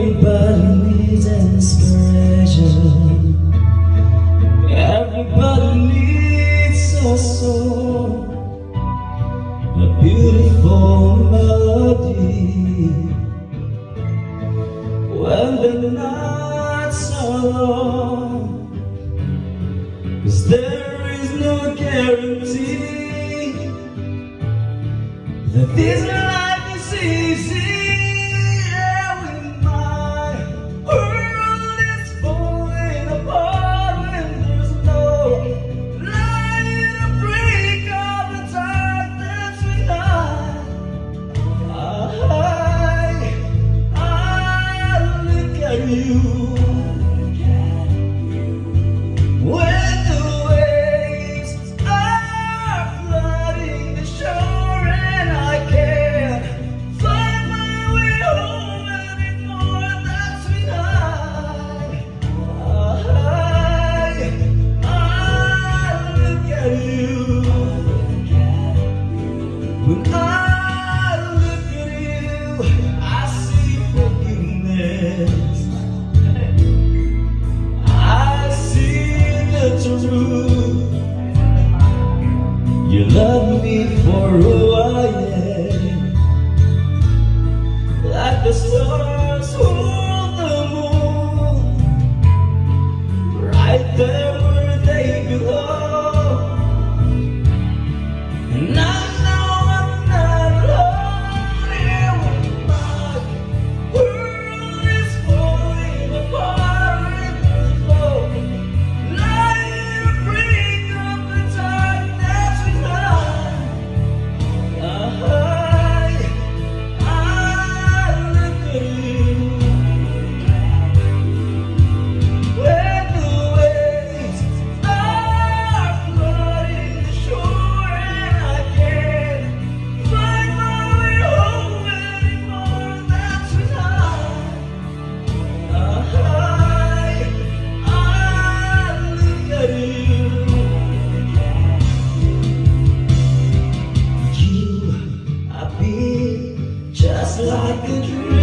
Everybody needs inspiration. Everybody needs a song, a beautiful melody. When the nights are long, 'cause there is no guarantee that this life is easy. Yeah, when my world is falling apart, when there's no light to break up the darkness we hide, I look at you. When the waves are flooding the shore and I can't find my way home anymore, that's when I look at you. When I look at you, I see forgiveness. I see the truth. You love me for who I am, like the stars hold the moon, right there where they belong. And I know I'm not alone here when my world is falling apart, and there's no light to bring up the darkness we hide. I look at you. When the waves are flooding the shore and I can't find my way home anymore, that's when I look at you. You, I've been just like a dream.